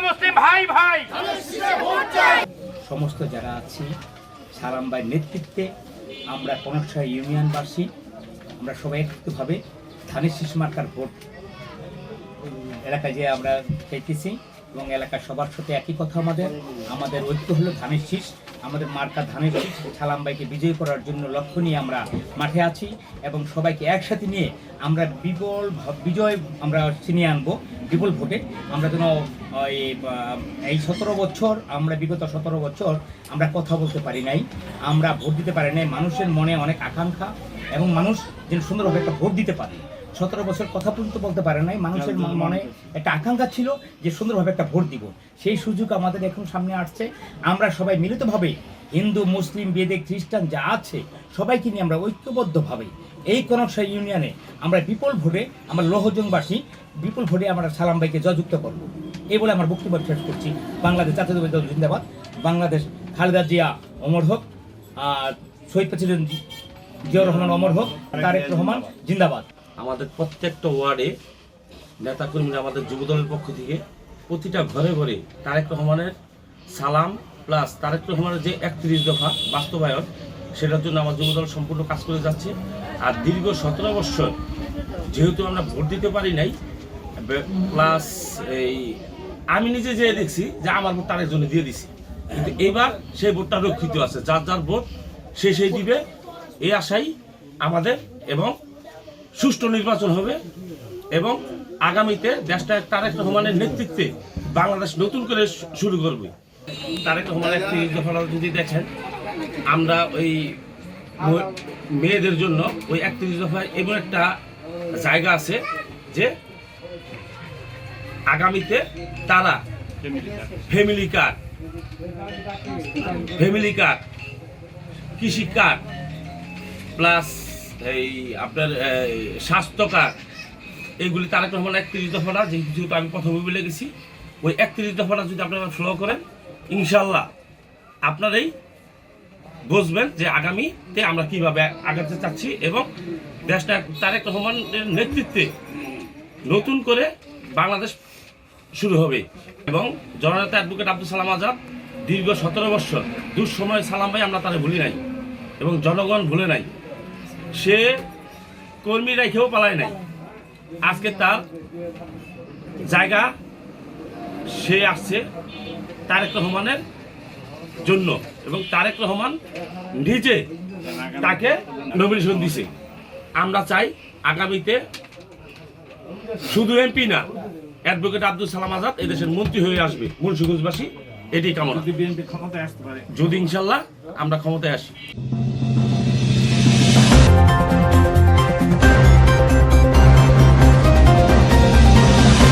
মুসলিম ভাই ভাই সমস্ত যারা আছি সালাম ভাই নেতৃত্বে আমরা কনকশাহী ইউনিয়নবাসী আমরা সবাই একত্রিতভাবে ধানের শীষ মার্কার ভোট এলাকায় যে আমরা চাইতেছি এবং এলাকার সবার সাথে একই কথা আমাদের ঐক্য হলো ধানের শীষ আমাদের মার্কা ধানের শীষ সালাম ভাইকে বিজয়ী করার জন্য লক্ষ্য নিয়ে আমরা মাঠে আছি এবং সবাইকে একসাথে নিয়ে আমরা বিজয় আমরা ছিনিয়ে আনবো বিপুল ভোটে আমরা যেন এই 17 বছর আমরা বিগত 17 বছর আমরা কথা বলতে পারি নাই আমরা ভোট দিতে পারি নাই মানুষের মনে অনেক আকাঙ্ক্ষা এবং মানুষ যেন সুন্দরভাবে একটা ভোট দিতে পারে 17 বছর কথা পর্যন্ত বলতে পারে নাই মানুষের মনে একটা আকাঙ্ক্ষা ছিল যে সুন্দরভাবে একটা ভোট দিব সেই সুযোগ আমাদের এখন সামনে আসছে আমরা সবাই মিলিতভাবে হিন্দু মুসলিম বেদে খ্রিস্টান যা আছে সবাইকে নিয়ে আমরা ঐক্যবদ্ধভাবে এই কনকশাহী ইউনিয়নে আমরা বিপুল ভোটে আমরা লোহজংবাসী বিপুল ভোটে আমরা সালাম ভাইকে জয়যুক্ত করব এই বলে আমার বক্তব্য শেষ করছি বাংলাদেশ জাতীয়তাবাদী দল জিন্দাবাদ বাংলাদেশ খালেদা জিয়া অমর হোক আর শহীদ প্রেসিডেন্ট জিয়াউর রহমান অমর হোক তারেক রহমান জিন্দাবাদ আমাদের প্রত্যেকটা ওয়ার্ডে নেতাকর্মীরা আমাদের যুবদলের পক্ষ থেকে প্রতিটা ঘরে ঘরে তারেক রহমানের সালাম প্লাস তারেক রহমানের যে 31 দফা বাস্তবায়ন সেটার জন্য আমার যুবদল সম্পূর্ণ কাজ করে যাচ্ছে আর দীর্ঘ 17 বছর যেহেতু আমরা ভোট দিতে পারি নাই প্লাস এই আমি নিজে যেয়ে দেখছি যে আমার ভোট তারেক জন্য দিয়ে দিছি কিন্তু এবার সেই ভোটটা রক্ষিত আছে যার যার ভোট সেই দিবে এই আশাই আমাদের এবং সুষ্ঠু নির্বাচন হবে এবং আগামীতে দেশটা তারেক রহমানের নেতৃত্বে বাংলাদেশ নতুন করে শুরু করবে তারেক রহমানের একটি দফা যদি দেখেন আমরা ওই মেয়েদের জন্য ওই 31 দফায় এমন একটা জায়গা আছে যে আগামীতে তারা ফ্যামিলি কার্ড কৃষি কার্ড প্লাস এই আপনার স্বাস্থ্য কার্ড এইগুলি তারেক রহমান 31 দফাটা যেহেতু আমি প্রথমে বলে গেছি ওই 31 দফাটা যদি আপনারা ফলো করেন ইনশাল্লাহ আপনারাই বুঝবেন যে আগামীতে আমরা কিভাবে আগাতে চাচ্ছি এবং দেশটা তারেক রহমানের নেতৃত্বে নতুন করে বাংলাদেশ শুরু হবে এবং জননেতা অ্যাডভোকেট আব্দুল সালাম আজাদ দীর্ঘ 17 বছর দুঃসময় সালাম ভাই আমরা তারে ভুলি নাই এবং জনগণ ভুলে নাই সে কর্মী রেখেও পালায় নাই আজকে তার জায়গা সে আসছে তারেক রহমানের জন্য এবং তারেক রহমান নিজে তাকে নমিনেশন দিছে আমরা চাই আগামীতে শুধু এমপি না অ্যাডভোকেট আব্দুল সালাম আজাদ এদেশের মন্ত্রী হয়ে আসবে মুন্সিগঞ্জবাসী এটাই কামনা যদি ইনশাল্লাহ আমরা ক্ষমতায় আসি।